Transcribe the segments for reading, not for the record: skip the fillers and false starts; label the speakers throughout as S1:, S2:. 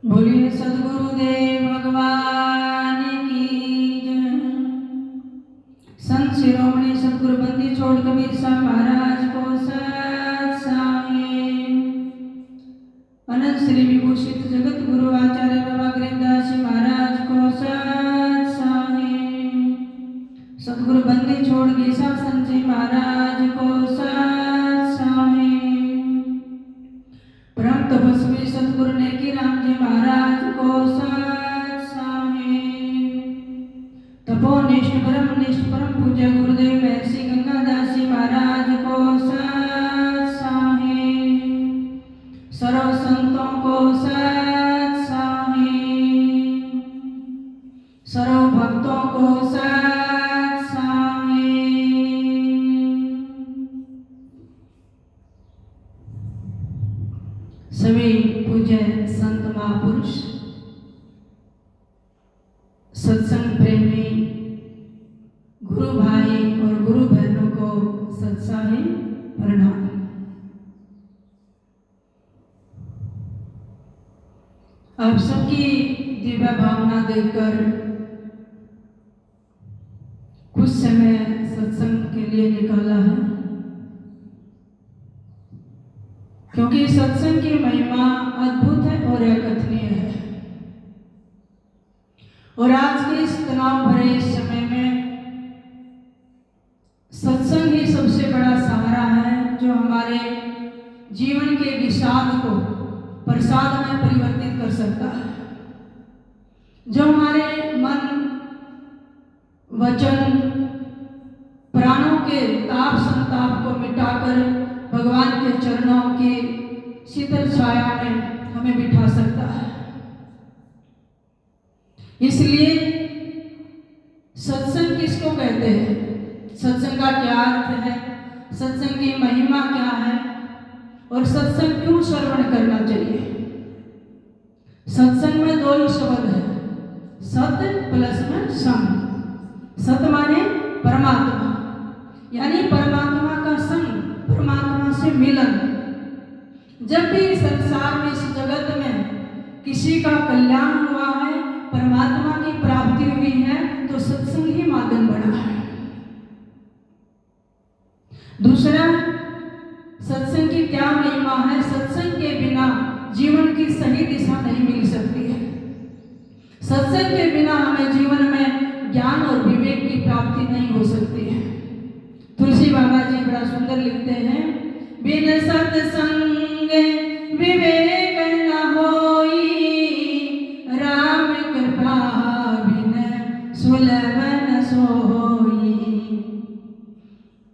S1: बोलिए सद्गुरुदेव भगवान की जय। संत शिरोमणि सद्गुरु बंदी छोड़ कबीर साहब महाराज को सत साहेब। अनंत श्री विभूषित जगत गुरु आचार्य बाबा गरीबदास जी महाराज को सत साहेब। सद्गुरु बंदी छोड़ गीसा संत जी महाराज को सत साहेब। परम तपस्वी सद्गुरु नेकी राम जी महाराज को सत साहेब। तपोनिष्ठ ब्रह्मनिष्ठ परम पूज्य गुरुदेव महर्षि गंगादास जी महाराज को सत साहेब। सर्व संतों को सत साहेब। सर्व भक्तों को सत साहेब। सभी पूज्य संत महापुरुष, सत्संग प्रेमी गुरु भाई और गुरु बहनों को सत्साही प्रणाम। आप सबकी दिव्य भावना देखकर कुछ समय सत्संग के लिए निकाला है, क्योंकि सत्संग की महिमा अद्भुत है और अकथनीय है। और आज के इस तनाव भरे इस समय में सत्संग ही सबसे बड़ा सहारा है, जो हमारे जीवन के विषाद को प्रसाद में परिवर्तित कर सकता है, जो हमारे मन वचन प्राणों के ताप संताप को मिटाकर भगवान के चरणों की शीतल छाया में हमें बिठा सकता है। इसलिए सत्संग किसको कहते हैं, सत्संग का क्या अर्थ है, सत्संग की महिमा क्या है और सत्संग क्यों श्रवण करना चाहिए। सत्संग में दो ही शब्द है, सत्य प्लस में संग। सत्य माने परमात्मा, यानी परमात्मा का संग, परमात्मा से मिलन। जब भी संसार में इस जगत में किसी का कल्याण हुआ है, परमात्मा की प्राप्ति हुई है, तो सत्संग ही माध्यम बना है। दूसरा, सत्संग की क्या महिमा है, सत्संग के बिना जीवन की सही दिशा नहीं मिल सकती है। सत्संग के बिना हमें जीवन में ज्ञान और विवेक की प्राप्ति नहीं हो सकती है। तुलसी बाबा जी बड़ा सुंदर लिखते हैं, बिन सत्संग विवेक न होई, राम कृपा बिन सुलभ न सोई।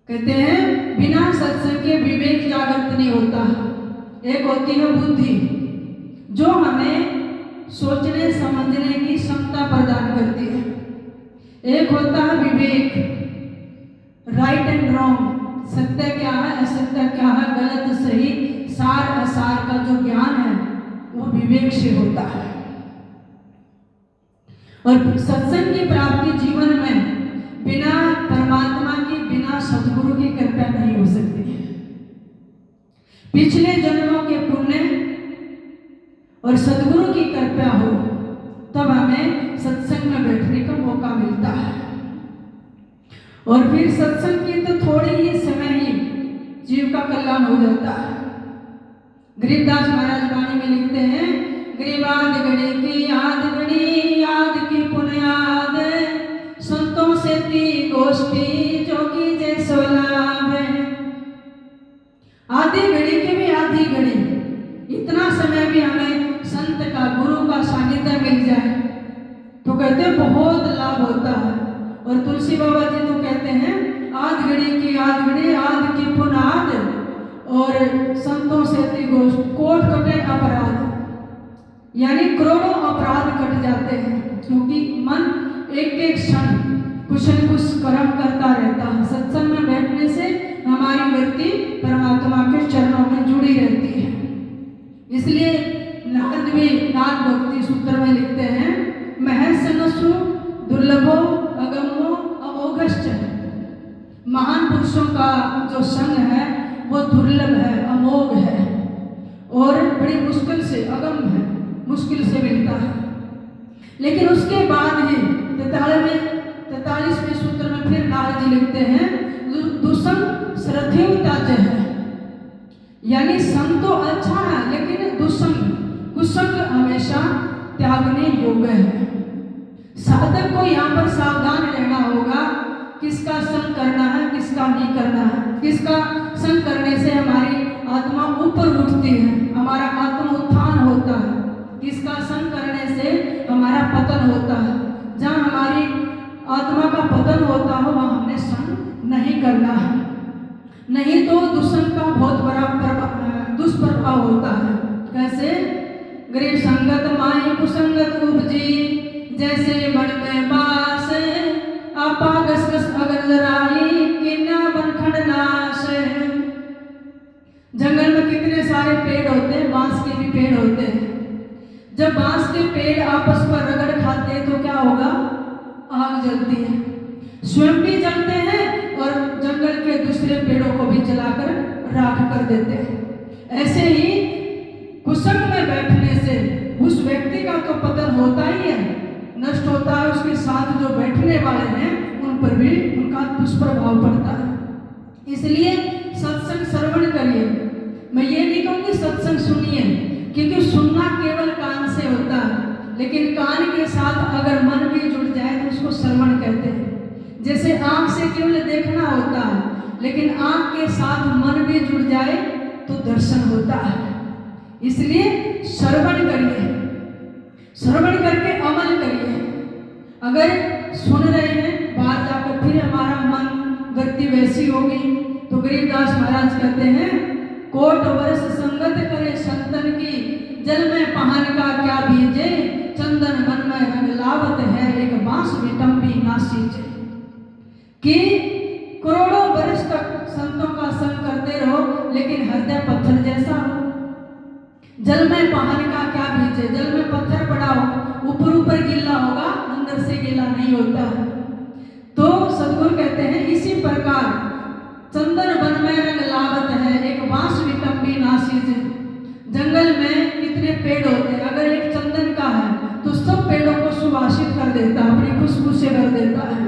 S1: कहते हैं बिना सत्संग के विवेक जागृत नहीं होता। एक होती है बुद्धि, जो हमें सोचने समझने की क्षमता प्रदान करती है। एक होता है विवेक, राइट एंड रॉन्ग, सत्य क्या है असत्य क्या है, गलत सही, सार असार का जो ज्ञान है वो विवेक से होता है। और सत्संग की प्राप्ति जीवन में बिना परमात्मा की, बिना सद्गुरु की कृपा नहीं हो सकती है। पिछले जन्मों के पुण्य और सद्गुरु की कृपा हो, तब हमें सत्संग में बैठने का मौका मिलता है। और फिर सत्संग की तो थोड़ी ही समय ही जीव का कल्याण हो जाता है। गरीबदास महाराज वाणी में लिखते हैं, गरीबाद गणी की याद गणी, याद की पुनयाद, संतों से ती गोष्ठी जो की जैसो लाभ। आधी घड़ी की भी आधी घड़ी, इतना समय भी हमें संत का, गुरु का सानिध्य मिल जाए तो कहते हैं बहुत लाभ होता है। और तुलसी बाबा जी तो कहते हैं, आध घड़ी की आध घड़ी, आध की पुनाद, और संतों से कोट कटे अपराध, यानी करोड़ों अपराध कट जाते हैं, क्योंकि मन एक एक क्षण कुछ न कुछ कर्म करता रहता है। सत्संग में बैठने से हमारी वृत्ति परमात्मा के चरणों में जुड़ी रहती है। इसलिए नारद भी नाथ भक्ति सूत्र में लिखते हैं, महर्षनसु दुर्लभो अगम्यो अमोघश्च। महान पुरुषों का जो संग है वो दुर्लभ है, अमोघ है और बड़ी मुश्किल से, अगम है, मुश्किल मुश्किल से मिलता है। लेकिन उसके बाद ही 43वें सूत्र में फिर नारद जी लिखते हैं दुसंग श्रद्धेय त्याज्य है, यानी संग तो अच्छा है लेकिन दुसंग कुसंग हमेशा त्यागने योग्य है। साधक को यहाँ पर सावधान रहना होगा, किसका संग करना है किसका नहीं करना है। किसका संग करने से हमारी आत्मा ऊपर उठती है, हमारा आत्म उत्थान होता है। किसका संग करने से हमारा पतन होता है। जहाँ हमारी आत्मा का पतन होता हो वहाँ हमने संग नहीं करना है, नहीं तो दुष्संग का बहुत बड़ा दुष्प्रभाव होता है। कैसे? गरीब संगत माई कुसंगत उपजी, जैसे मन में बास आपा गसगस अगन राही किन्ना बनखंड नाश। जंगल में कितने सारे पेड़ होते हैं, बांस के भी पेड़ होते हैं। जब बांस के पेड़ आपस पर रगड़ खाते हैं तो क्या होगा? आग जलती है, स्वयं भी जलते हैं और जंगल के दूसरे पेड़ों को भी जलाकर राख कर देते हैं। ऐसे ही कुसंग में बैठने से उस व्यक्ति का तो पतन होता ही है, नष्ट होता है, उसके साथ जो बैठने वाले हैं उन पर भी उनका दुष्प्रभाव पड़ता है। इसलिए सत्संग श्रवण करिए। मैं ये नहीं कहूँगी सत्संग सुनिए, क्योंकि सुनना केवल कान से होता है, लेकिन कान के साथ अगर मन भी जुड़ जाए तो उसको श्रवण कहते हैं। जैसे आँख से केवल देखना होता है, लेकिन आँख के साथ मन भी जुड़ जाए तो दर्शन होता है। इसलिए श्रवण करिए, श्रवण करके अमल करिए। अगर सुन रहे हैं बाहर जाकर फिर हमारा मन गति वैसी होगी तो गरीबदास महाराज कहते हैं कोट वर्ष संगत करे संतन की, जल में पहान का क्या बीजे, चंदन मन में रंग लावत है, एक बांस विटम्बी ना सींचे। कि करोड़ों वर्ष तक संतों का संग करते रहो लेकिन हृदय पत्थर जैसा हो। जल में पहान का क्या बीजे, जल में पत्थर पड़ा हो, ऊपर ऊपर गीला होगा, अंदर से गीला नहीं होता है। तो सद्गुरु कहते हैं इसी प्रकार चंदन वन में रंग लावत है, एक बांस विटम्बी ना सींचे। जंगल में कितने पेड़ होते हैं, अगर एक चंदन का है तो सब पेड़ों को सुवासित कर देता है, अपनी खुशबू से कर देता है।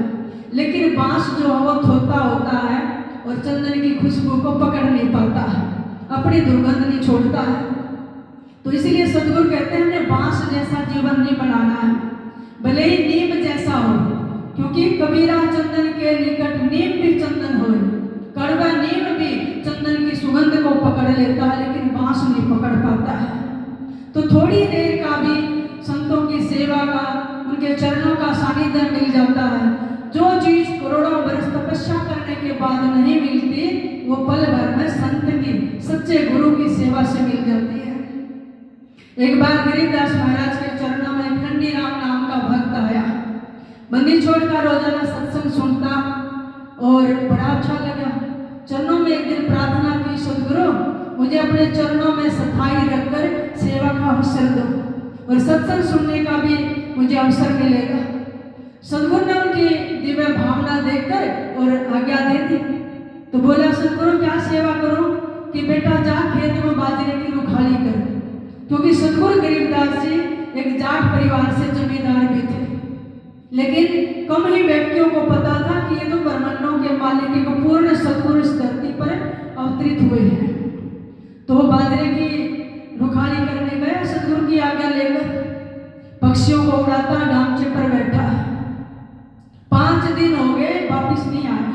S1: लेकिन बांस जो है वो थोथा होता है और चंदन की खुशबू को पकड़ नहीं पाता है, अपनी दुर्गंध नहीं छोड़ता है। तो इसीलिए सद्गुरु कहते हैं हमने बांस जैसा जीवन नहीं बनाना है, भले ही नीम जैसा हो, क्योंकि कबीरा चंदन के निकट नीम भी चंदन हो। कड़वा नीम भी चंदन की सुगंध को पकड़ लेता है, लेकिन बांस नहीं पकड़ पाता है। तो थोड़ी देर का भी संतों की सेवा का, उनके चरणों का सानिध्य मिल जाता है। जो चीज करोड़ों वर्ष तपस्या करने के बाद नहीं मिलती, वो पल भर में संत की, सच्चे गुरु की सेवा से मिल जाती है। एक बार गरीबदास महाराज के चरणों में खंडी राम नाम का भक्त आया, बंदी छोड़कर रोजाना सत्संग सुनता और बड़ा अच्छा लगा। चरणों में एक दिन प्रार्थना की, सद्गुरु मुझे अपने चरणों में सफाई रखकर सेवा का अवसर दो और सत्संग सुनने का भी मुझे अवसर मिलेगा। सद्गुरु ने उनकी दिव्य भावना देखकर और आज्ञा दे दी। तो बोला सद्गुरु क्या सेवा करूं? कि बेटा जा खेत में बाजरे की रुखाली कर, क्योंकि सद्गुरु गरीबदास जी एक जाट परिवार से जमींदार भी थे, लेकिन कम ही व्यक्तियों को पता था कि ये तो ब्रह्मंडों के मालिक को पूर्ण सद्गुरु इस धरती पर अवतरित हुए हैं। तो वो बाजरे की रुखाली करने गया सद्गुरु की आज्ञा लेकर, पक्षियों को उड़ाता डांचे पर बैठा। 5 दिन हो गए वापिस नहीं आया।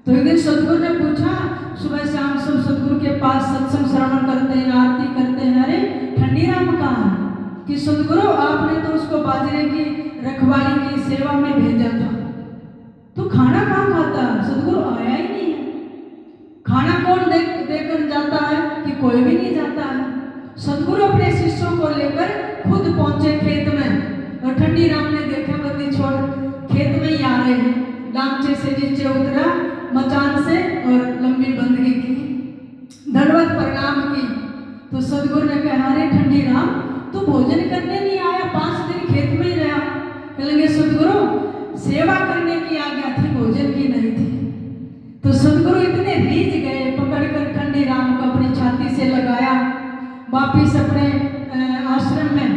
S1: तो एक दिन सद्गुरु ने पूछा, सुबह शाम सब सद्गुरु के पास सत्संग श्रवण करते हैं, आरती करते हैं, अरे ठंडी राम कहाँ है? कि सद्गुरु आपने तो उसको बाजरे की रखवाली की सेवा में भेजा था, तो खाना कहाँ खाता? सद्गुरु आया ही नहीं है। खाना कौन देकर जाता है? कि कोई भी नहीं जाता है। सद्गुरु अपने शिष्यों को लेकर खुद पहुंचे खेत में, और ठंडी राम ने देखा बंदी छोड़ खेत में ही आ रहे हैं, डांचे से नीचे उतरा, मचान से और लंबी बंदगी की, दंडवत प्रणाम की। तो सद्गुरु ने कहा, अरे ठंडी राम तू भोजन करने नहीं आया, 5 दिन खेत में ही रहा। कहेंगे सद्गुरु सेवा करने की आज्ञा थी, भोजन की नहीं थी। तो सद्गुरु इतने रीझ गए, पकड़कर ठंडी राम को अपनी छाती से लगाया, वापिस अपने आश्रम में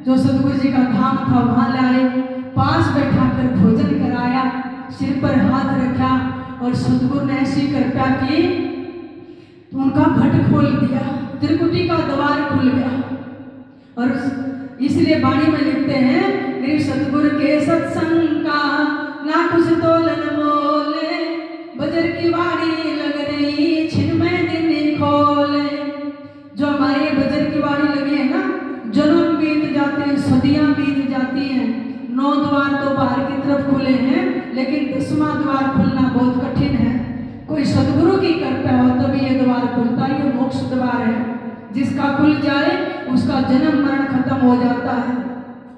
S1: जो सतगुरु जी का धाम था वहां लाए, पास बैठाकर भोजन कराया, सिर पर हाथ रखा और सतगुरु ने ऐसी कृपा की तो उनका घट खोल दिया, त्रिकुटी का द्वार खुल गया। और इसलिए वाणी में लिखते हैं, मेरे सतगुरु के सत्संग का ना कुछ तोलन मोले, बजर की वाणी लग रही छिन में दिन खोले। जो हमारे बजर की वाणी लगी है ना, जन्म बीत जाते हैं, सदियां बीत जाती हैं, 9 द्वार तो बाहर की तरफ खुले हैं, लेकिन 10वां द्वार खुलना बहुत कठिन है। कोई सदगुरु की कृपा हो तभी ये द्वार खुलता है। ये मोक्ष द्वार है, जिसका खुल जाए उसका जन्म मरण खत्म हो जाता है,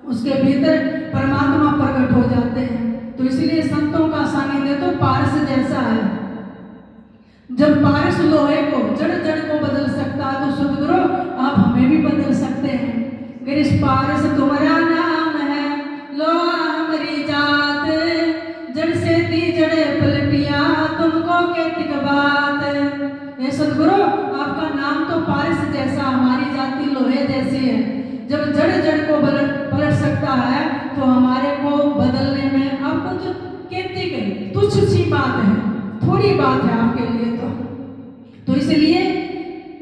S1: उसके भीतर परमात्मा प्रकट हो जाते हैं। तो इसलिए संतों का सानिध्य तो पारस जैसा है। जब पारस लोहे को जड़ जड़ को बदल सकता है, तो सदगुरु आप हमें भी बदल सकते हैं। गिरीश पारस तुम्हारा नाम है, लोहा हमारी जात, जड़ से ती जड़े पलटिया तुमको केतिक बात। ये सदगुरु आपका नाम तो पारस जैसा, हमारी जाति लोहे जैसी है। जब जड़ जड़ को पलट सकता है तो हमारे को बदलने में आपको जो केतिक है, तुच्छ सी बात है, थोड़ी बात है आपके लिए। तो इसलिए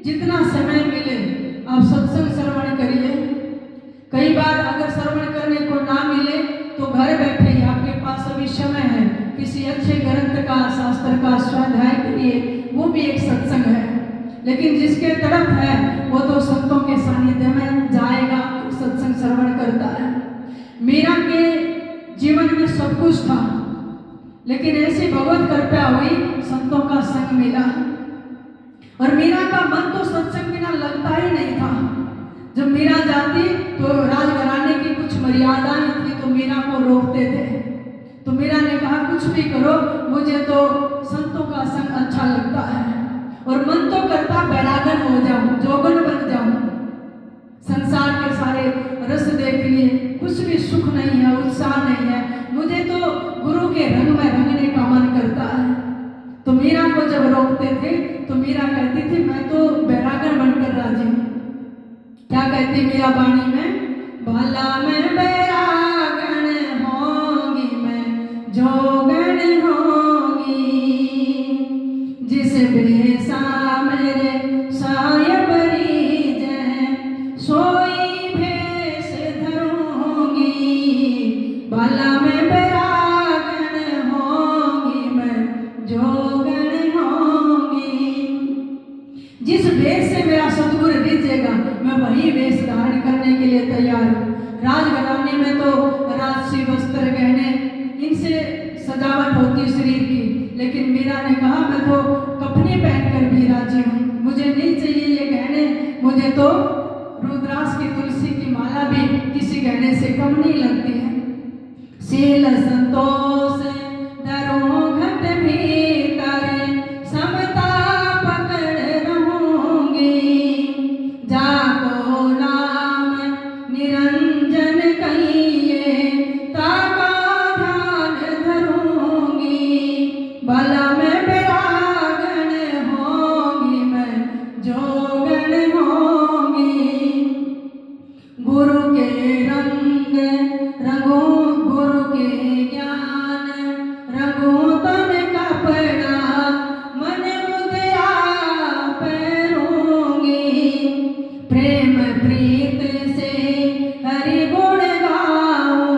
S1: जितना समय मिले आप सत्संग श्रवण करिए। कई बार अगर श्रवण करने को ना मिले तो घर बैठे ही आपके पास अभी समय है, किसी अच्छे ग्रंथ का, शास्त्र का स्वाध्याय करिए, वो भी एक सत्संग है। लेकिन जिसके तड़प है वो तो संतों के सानिध्य में जाएगा, सत्संग श्रवण करता है। मीरा के जीवन में सब कुछ था, लेकिन ऐसी भगवत कृपा हुई, संतों का संग मिला। और मीरा का मन तो सत्संग बिना लगता ही नहीं था। जब मीरा जाती तो राजघराने की कुछ मर्यादाएं थी, तो मीरा को रोकते थे। तो मीरा ने कहा कुछ भी करो, मुझे तो संतों का संग अच्छा लगता है, और मन तो करता बैरागन हो जाऊं, जोगन बन जाऊं। संसार के सारे रस देख लिए, कुछ भी सुख नहीं है, उत्साह नहीं है, मुझे तो गुरु के रंग में रंगने का मन करता है। तो मीरा को जब रोकते थे तो मीरा कहती थी मैं तो बैरागन बनकर राजी हूँ। क्या कहती मीरा वाणी में, भला मैं बैरागन होंगी, मैं जोगन होंगी, जिस बेसा मेरे सायब रीजै, सोई भेष धरूंगी। भला मैं बैरागन होंगी, मैं जोगन होंगी, जिस वेश से मेरा सतगुरु रिझेगा मैं वही वेश धारण करने के लिए तैयार हूँ। राजघराने में तो राजसी वस्त्र गहने इनसे सजावट होती शरीर की, लेकिन मीरा ने कहा मैं तो कपड़े पहनकर भी राजी हूँ, मुझे नहीं चाहिए ये गहने, मुझे तो रुद्राक्ष की तुलसी की माला भी किसी गहने से कम नहीं लगती है। शील संतोष दरो घट भीतर, समता पकड़ रहूंगी, जाको नाम निरंजन कहिए, ताका ध्यान धरूंगी। भला मैं बैरागन होंगी, मैं जोगन होंगी, गुरु के रंग रंगों, गुरु के ज्ञान रंगों, तन कपड़ा मन मुद्रा पहनूंगी, प्रेम प्रीत से हरि गुण गाऊं,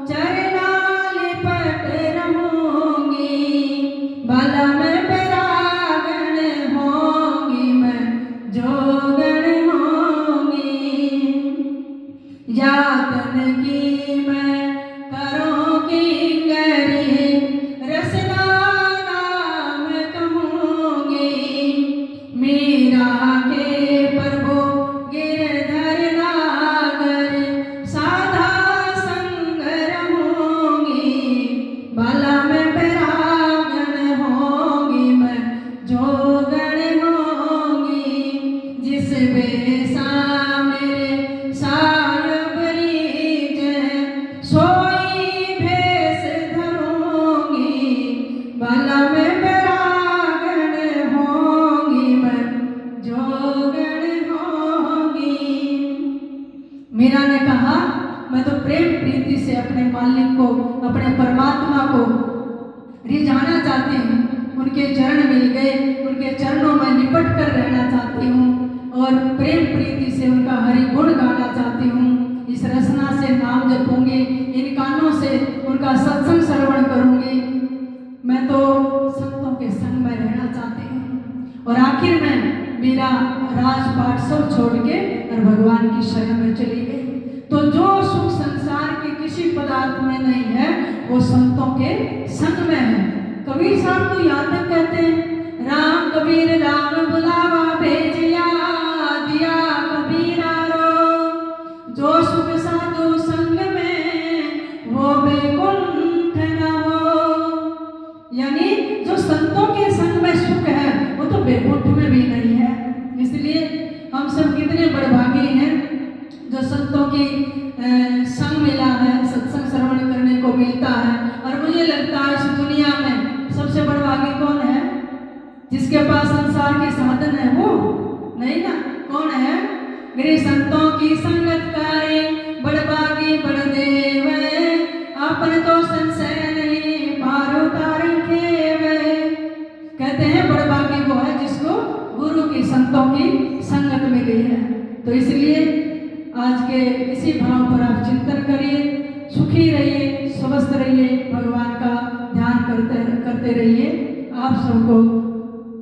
S1: चरना लिपट रहूंगी। भला मैं बैरागन होंगी, मैं जोगन होंगी, यातन की मैं करों की गरी, रसना नाम कहूंगी, मीरा के प्रभु गिरधर नागर, साधा संग रहूंगी। भला मैं बैरागन होंगी, मैं जोगन होंगी, जिस बेसा मेरे सायब रीझै, सोई भेष धरूंगी। भला मैं बैरागन होंगी, मैं जोगन होंगी, मीरा ने कहा मैं तो प्रेम प्रीति से अपने मालिक को, अपने परमात्मा को रिझाना चाहती हूँ, उनके चरण मिल गए, उनके चरणों में लिपट कर रहना चाहती हूँ और प्रेम प्रीति से उनका हरि गुण गाना चाहती हूँ। इस रसना से नाम जपूंगी, इन कानों से उनका सत्संग श्रवण करूंगी। मैं तो संतों के संग में रहना चाहती हूँ। और आखिर में मीरा राजपाट सब छोड़ के और भगवान की शरण में चली गई। तो जो सुख संसार के किसी पदार्थ में नहीं है वो संतों के संग में है। कबीर साहब तो यहाँ तक कहते हैं, राम कबीर राम बुलावा भेजिया, दिया कबीरा रो, जो सुख साधु संग में वो बेकुंठ न हो। यानी जो संतों के संग में सुख है वो तो बेकुंठ में भी नहीं है। इसलिए हम सब कितने बड़भागी हैं जो संतों की संग मिला है, सत्संग श्रवण करने को मिलता है। और मुझे लगता है इस दुनिया में सबसे बड़भागी कौन है? जिसके पास संसार के साधन है वो नहीं ना, कौन है? मेरे संतों की संगत करे बड़भागी बड़देव, अपन तो संशय नहीं पार उतार खेवे। कहते हैं बड़भागी वो है जिसको गुरु की, संतों की संगत मिली है। तो इसलिए आज के इसी भाव पर आप चिंतन करिए, सुखी रहिए, स्वस्थ रहिए, भगवान का ध्यान करते रहिए। आप सबको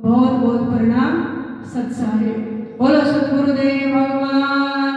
S1: बहुत बहुत प्रणाम। सत्साहे बोलो सद्गुरुदेव भगवान।